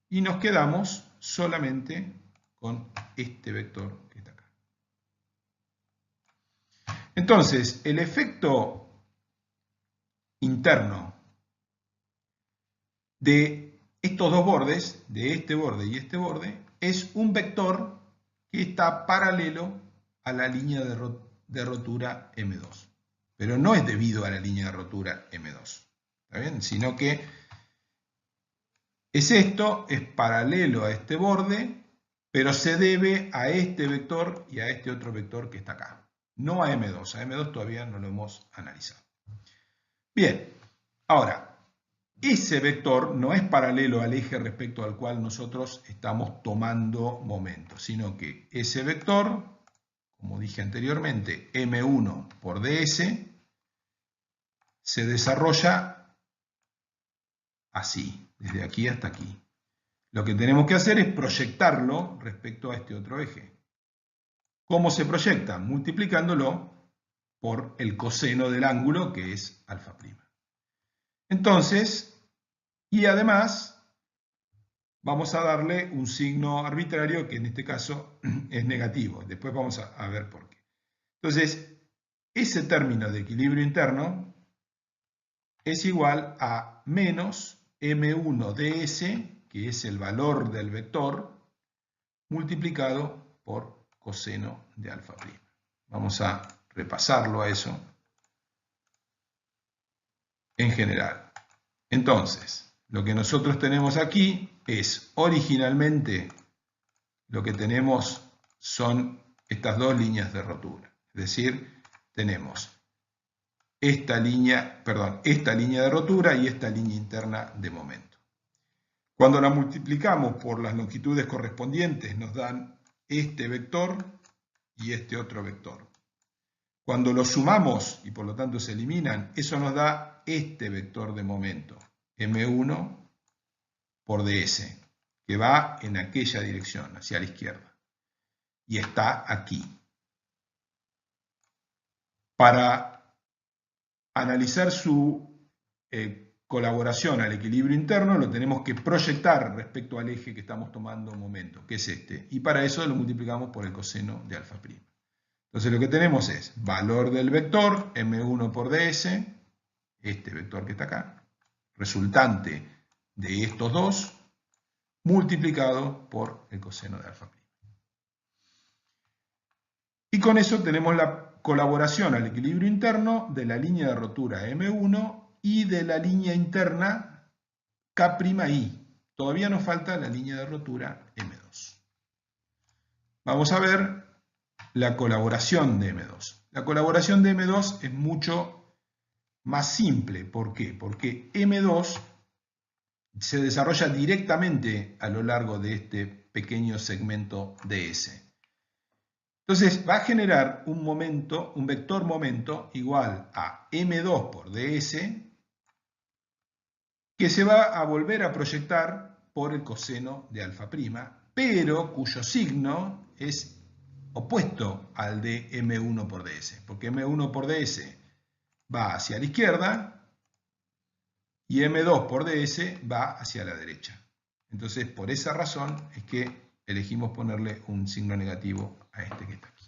y nos quedamos solamente con este vector que está acá. Entonces, el efecto interno de estos dos bordes, de este borde y este borde, es un vector que está paralelo a la línea de rotura M2. Pero no es debido a la línea de rotura M2, ¿está bien? Sino que es esto, es paralelo a este borde, pero se debe a este vector y a este otro vector que está acá. No a M2, a M2 todavía no lo hemos analizado. Bien, ahora, ese vector no es paralelo al eje respecto al cual nosotros estamos tomando momento, sino que ese vector, como dije anteriormente, M1 por ds, se desarrolla así, desde aquí hasta aquí. Lo que tenemos que hacer es proyectarlo respecto a este otro eje. ¿Cómo se proyecta? Multiplicándolo por el coseno del ángulo, que es alfa'. Entonces, y además, vamos a darle un signo arbitrario que en este caso es negativo. Después vamos a ver por qué. Entonces, ese término de equilibrio interno es igual a menos M1 ds, que es el valor del vector, multiplicado por coseno de alfa prima. Vamos a repasarlo a eso en general. Entonces, lo que nosotros tenemos aquí es originalmente lo que tenemos son estas dos líneas de rotura. Es decir, tenemos esta línea de rotura y esta línea interna de momento. Cuando la multiplicamos por las longitudes correspondientes nos dan este vector y este otro vector. Cuando los sumamos y por lo tanto se eliminan, eso nos da este vector de momento, M1 por ds, que va en aquella dirección, hacia la izquierda. Y está aquí. Para analizar su colaboración al equilibrio interno, lo tenemos que proyectar respecto al eje que estamos tomando un momento, que es este. Y para eso lo multiplicamos por el coseno de alfa prima. Entonces lo que tenemos es valor del vector, M1 por ds, este vector que está acá, resultante de estos dos, multiplicado por el coseno de alfa prima. Y con eso tenemos la colaboración al equilibrio interno de la línea de rotura M1 y de la línea interna K'I. Todavía nos falta la línea de rotura M2. Vamos a ver la colaboración de M2. La colaboración de M2 es mucho más simple. ¿Por qué? Porque M2 se desarrolla directamente a lo largo de este pequeño segmento ds. Entonces va a generar un vector momento igual a M2 por ds, que se va a volver a proyectar por el coseno de alfa prima, pero cuyo signo es opuesto al de M1 por ds, porque M1 por ds va hacia la izquierda y M2 por ds va hacia la derecha. Entonces, por esa razón es que elegimos ponerle un signo negativo a este que está aquí.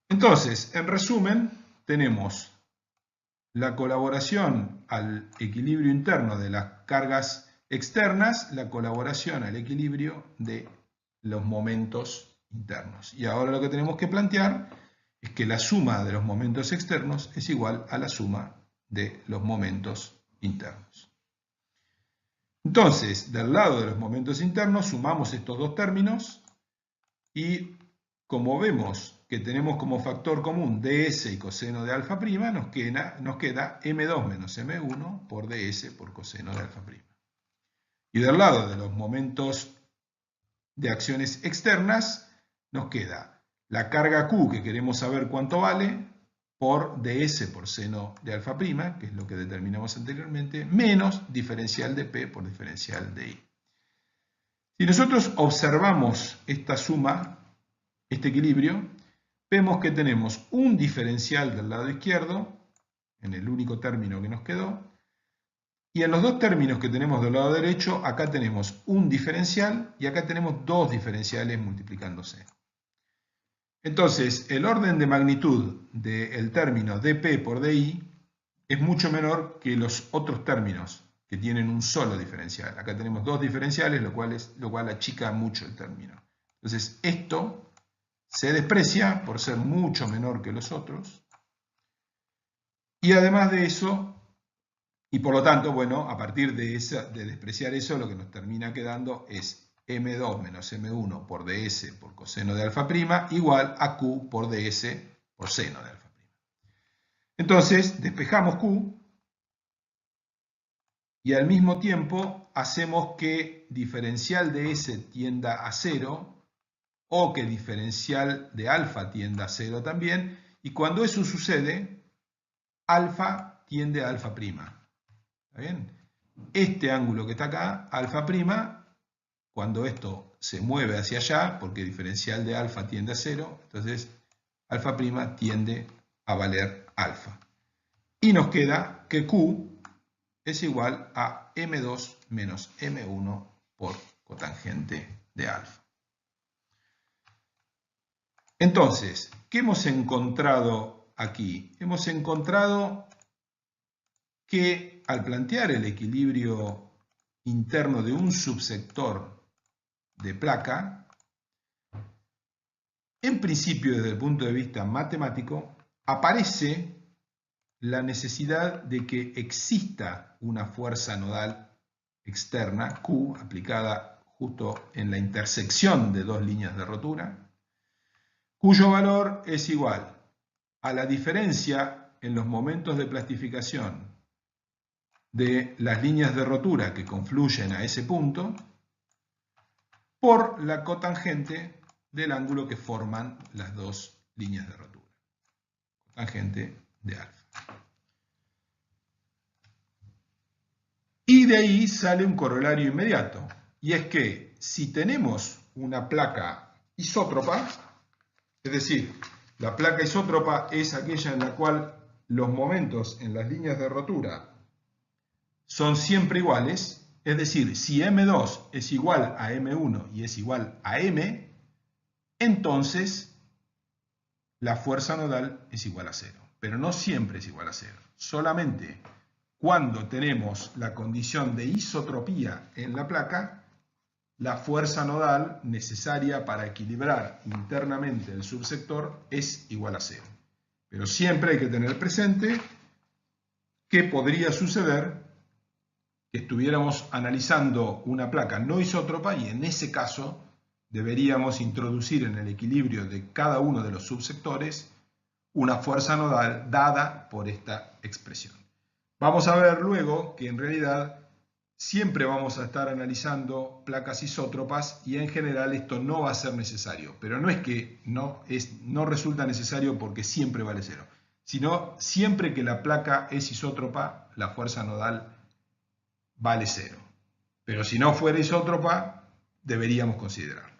Entonces, en resumen, tenemos la colaboración al equilibrio interno de las cargas externas, la colaboración al equilibrio de los momentos internos. Y ahora lo que tenemos que plantear es que la suma de los momentos externos es igual a la suma de los momentos internos. Entonces, del lado de los momentos internos, sumamos estos dos términos y como vemos que tenemos como factor común ds y coseno de alfa prima, nos queda m2 menos m1 por ds por coseno de alfa prima. Y del lado de los momentos de acciones externas, nos queda la carga Q, que queremos saber cuánto vale, por ds por seno de alfa prima, que es lo que determinamos anteriormente, menos diferencial de P por diferencial de I. Si nosotros observamos esta suma, este equilibrio, vemos que tenemos un diferencial del lado izquierdo, en el único término que nos quedó, y en los dos términos que tenemos del lado derecho, acá tenemos un diferencial y acá tenemos dos diferenciales multiplicándose. Entonces, el orden de magnitud del término dp por di es mucho menor que los otros términos que tienen un solo diferencial. Acá tenemos dos diferenciales, lo cual achica mucho el término. Entonces, esto se desprecia por ser mucho menor que los otros. Y además de eso, y por lo tanto, bueno, a partir de despreciar eso, lo que nos termina quedando es m2 menos m1 por ds por coseno de alfa prima igual a q por ds por seno de alfa prima. Entonces, despejamos q y al mismo tiempo hacemos que diferencial de s tienda a 0 o que diferencial de alfa tienda a 0 también, y cuando eso sucede, alfa tiende a alfa prima. ¿Está bien? Este ángulo que está acá, alfa prima, cuando esto se mueve hacia allá, porque diferencial de alfa tiende a 0, entonces alfa prima tiende a valer alfa. Y nos queda que Q es igual a M2 menos M1 por cotangente de alfa. Entonces, ¿qué hemos encontrado aquí? Hemos encontrado que al plantear el equilibrio interno de un subsector de placa, en principio desde el punto de vista matemático, aparece la necesidad de que exista una fuerza nodal externa, Q, aplicada justo en la intersección de dos líneas de rotura, cuyo valor es igual a la diferencia en los momentos de plastificación de las líneas de rotura que confluyen a ese punto por la cotangente del ángulo que forman las dos líneas de rotura, cotangente de alfa. Y de ahí sale un corolario inmediato, y es que si tenemos una placa isótropa, es decir, la placa isótropa es aquella en la cual los momentos en las líneas de rotura son siempre iguales, es decir, si M2 es igual a M1 y es igual a M, entonces la fuerza nodal es igual a 0. Pero no siempre es igual a 0. Solamente cuando tenemos la condición de isotropía en la placa, la fuerza nodal necesaria para equilibrar internamente el subsector es igual a 0. Pero siempre hay que tener presente que podría suceder que estuviéramos analizando una placa no isótropa y en ese caso deberíamos introducir en el equilibrio de cada uno de los subsectores una fuerza nodal dada por esta expresión. Vamos a ver luego que en realidad siempre vamos a estar analizando placas isótropas y en general esto no va a ser necesario, pero no es que no resulta necesario porque siempre vale 0, sino siempre que la placa es isótropa, la fuerza nodal vale 0. Pero si no fuera isótropa, deberíamos considerarlo.